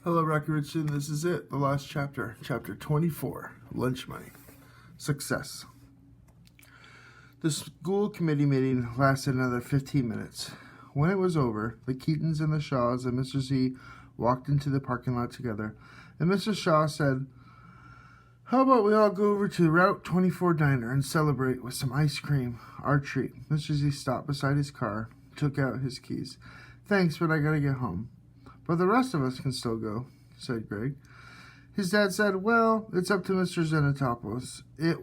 Hello, Rocky Richardson. This is it, the last chapter, chapter 24, lunch money. Success. The school committee meeting lasted another 15 minutes. When it was over, the Keatons and the Shaws and Mr. Z walked into the parking lot together, and Mr. Shaw said, "How about we all go over to Route 24 Diner and celebrate with some ice cream, our treat." Mr. Z stopped beside his car, took out his keys. "Thanks, but I gotta get home." "But the rest of us can still go," said Greg. His dad said, "Well, it's up to Mr. Xenotopoulos. If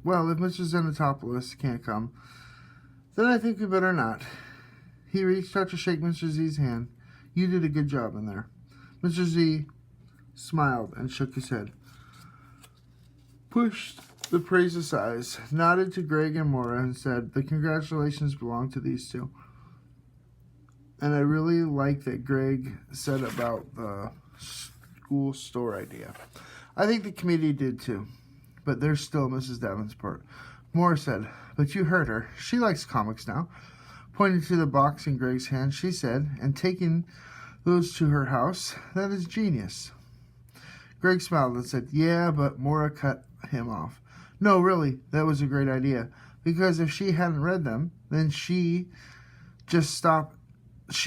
Mr. Xenotopoulos can't come, then I think we better not." He reached out to shake Mr. Z's hand. "You did a good job in there." Mr. Z smiled and shook his head, pushed the praise aside, nodded to Greg and Maura, and said, "The congratulations belong to these two." And I really like that Greg said about the school store idea. I think the committee did too, but there's still Mrs. Davenport. Maura said, "But you heard her. She likes comics now." Pointing to the box in Greg's hand, she said, "And taking those to her house, that is genius." Greg smiled and said, "Yeah, but Maura cut him off. No, really, that was a great idea, because if she hadn't read them, then she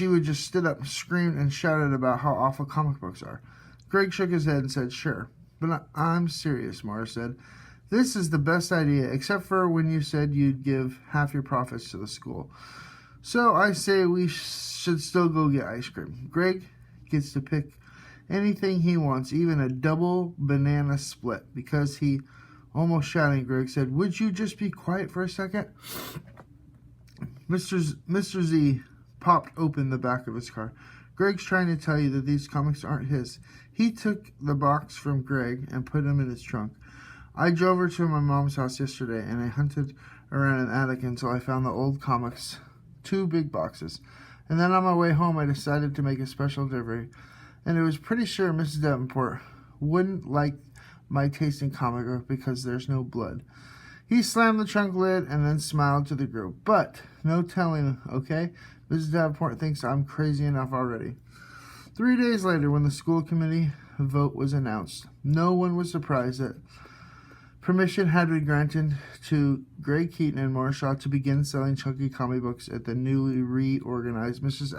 would just stood up, screamed, and shouted about how awful comic books are." Greg shook his head and said, "Sure, but I'm serious," Maura said. "This is the best idea, except for when you said you'd give half your profits to the school. So I say we should still go get ice cream. Greg gets to pick anything he wants, even a double banana split," because he, almost shouting, Greg said, "Would you just be quiet for a second?" Mr. Z popped open the back of his car. "Greg's trying to tell you that these comics aren't his. He took the box from Greg and put them in his trunk. I drove her to my mom's house yesterday, and I hunted around an attic until I found the old comics, 2 big boxes. And then on my way home, I decided to make a special delivery. And I was pretty sure Mrs. Davenport wouldn't like my taste in comic book because there's no blood." He slammed the trunk lid and then smiled to the group. "But no telling, okay? Mrs. Davenport thinks I'm crazy enough already." 3 days later, when the school committee vote was announced, no one was surprised that permission had been granted to Greg Keaton and Maura Shaw to begin selling chunky comic books at the newly reorganized Mrs.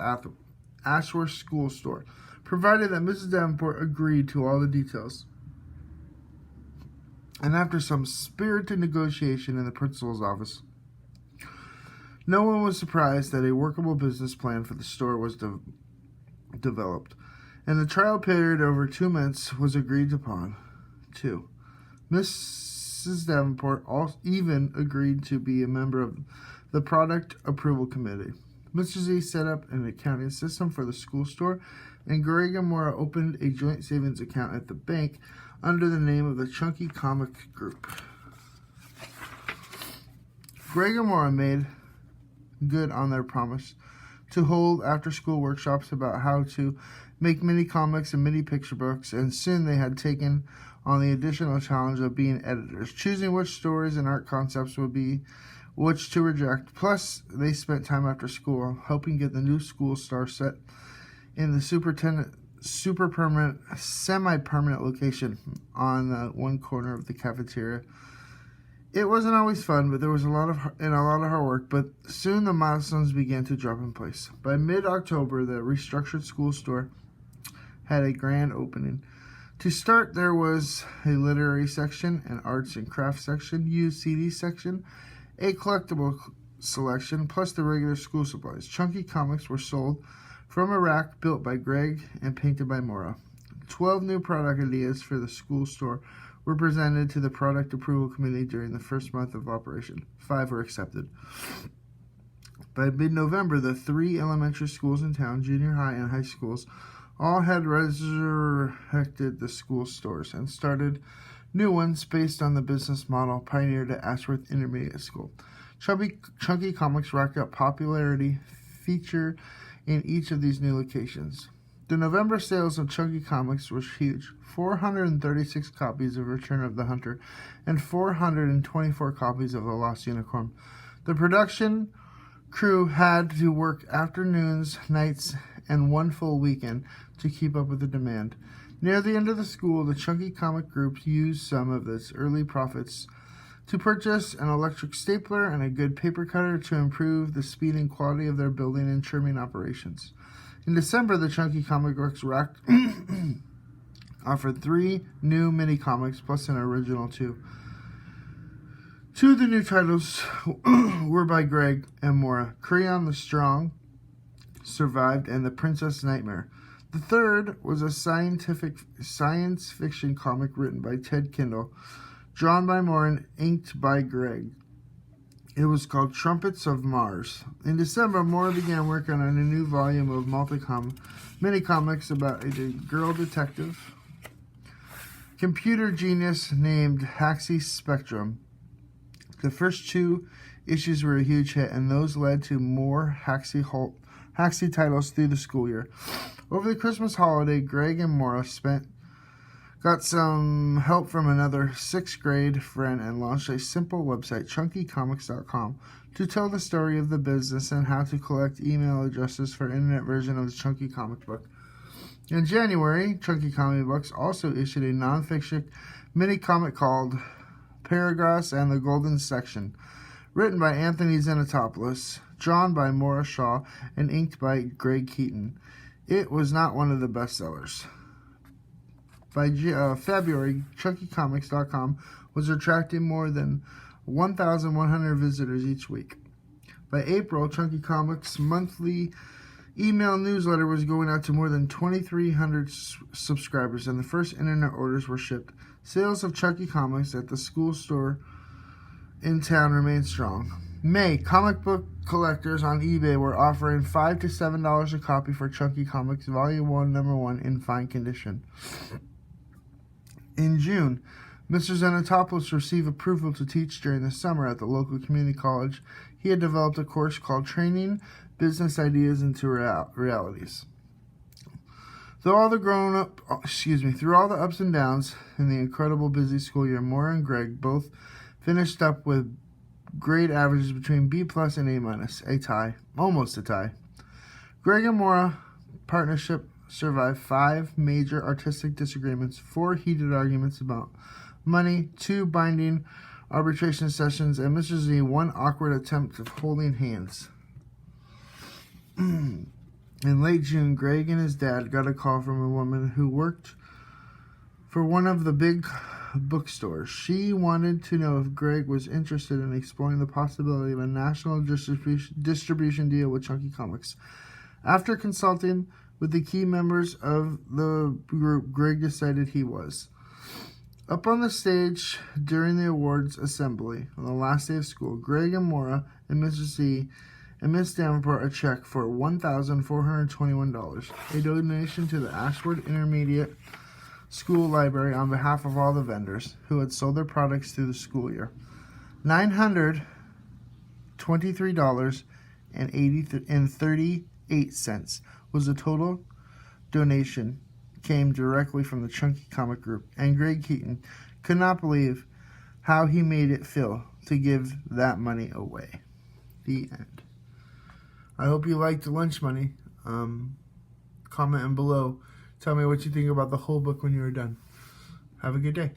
Ashworth School Store, provided that Mrs. Davenport agreed to all the details. And after some spirited negotiation in the principal's office, no one was surprised that a workable business plan for the store was developed, and the trial period over 2 months was agreed upon, too. Mrs. Davenport even agreed to be a member of the product approval committee. Mr. Z set up an accounting system for the school store, and Greg and Maura opened a joint savings account at the bank under the name of the Chunky Comic Group. Greg and Maura made good on their promise to hold after-school workshops about how to make mini comics and mini picture books, and soon they had taken on the additional challenge of being editors, choosing which stories and art concepts would be which to reject. Plus, they spent time after school helping get the new school star set in the semi-permanent location on one corner of the cafeteria. It wasn't always fun, but there was a lot of hard work, but soon the milestones began to drop in place. By mid-October, the restructured school store had a grand opening. To start, there was a literary section, an arts and crafts section, used CD section, a collectible selection, plus the regular school supplies. Chunky comics were sold from a rack built by Greg and painted by Maura. 12 new product ideas for the school store were presented to the product approval committee during the first month of operation. 5 were accepted. By mid-November, the 3 elementary schools in town, junior high and high schools, all had resurrected the school stores and started new ones based on the business model pioneered at Ashworth Intermediate School. Chunky comics racked up popularity featured in each of these new locations. The November sales of Chunky Comics was huge. 436 copies of Return of the Hunter and 424 copies of The Lost Unicorn. The production crew had to work afternoons, nights, and one full weekend to keep up with the demand. Near the end of the school, the Chunky Comic Group used some of its early profits to purchase an electric stapler and a good paper cutter to improve the speed and quality of their building and trimming operations. In December, the Chunky Comic Books rack offered 3 new mini-comics plus an original 2. 2 of the new titles were by Greg and Maura. Creon the Strong survived, and The Princess Nightmare. The third was a science fiction comic written by Ted Kindle, drawn by Maura and inked by Greg. It was called Trumpets of Mars. In December, Maura began working on a new volume of mini-comics about a girl detective, computer genius named Haxie Spectrum. The first 2 issues were a huge hit, and those led to more Haxie titles through the school year. Over the Christmas holiday, Greg and Maura got some help from another 6th grade friend and launched a simple website, chunkycomics.com, to tell the story of the business and how to collect email addresses for an internet version of the Chunky Comic Book. In January, Chunky Comic Books also issued a non-fiction mini-comic called Paragraphs and the Golden Section, written by Anthony Xenopoulos, drawn by Maura Shaw, and inked by Greg Keaton. It was not one of the bestsellers. By February, ChunkyComics.com was attracting more than 1,100 visitors each week. By April, Chunky Comics' monthly email newsletter was going out to more than 2,300 subscribers, and the first internet orders were shipped. Sales of Chunky Comics at the school store in town remained strong. May, comic book collectors on eBay were offering $5 to $7 a copy for Chunky Comics Volume 1, Number 1 in fine condition. In June, Mr. Xenopoulos received approval to teach during the summer at the local community college. He had developed a course called Training Business Ideas into Realities. Through all the ups and downs in the incredible busy school year, Maura and Greg both finished up with grade averages between B+ and A-, a tie, almost a tie. Greg and Maura partnership survived 5 major artistic disagreements, 4 heated arguments about money, 2 binding arbitration sessions, and Mr. Z 1 awkward attempt of holding hands. In late June, Greg and his dad got a call from a woman who worked for one of the big bookstores. She wanted to know if Greg was interested in exploring the possibility of a national distribution deal with Chunky Comics. After consulting with the key members of the group, Greg decided he was. Up on the stage during the awards assembly on the last day of school, Greg and Maura and Mr. Z and Miss Davenport a check for $1,421, a donation to the Ashford Intermediate School Library on behalf of all the vendors who had sold their products through the school year. $923.38 was the total donation, came directly from the Chunky Comic Group, and Greg Keaton could not believe how he made it feel to give that money away. The end. I hope you liked Lunch Money. Comment below. Tell me what you think about the whole book when you're done. Have a good day.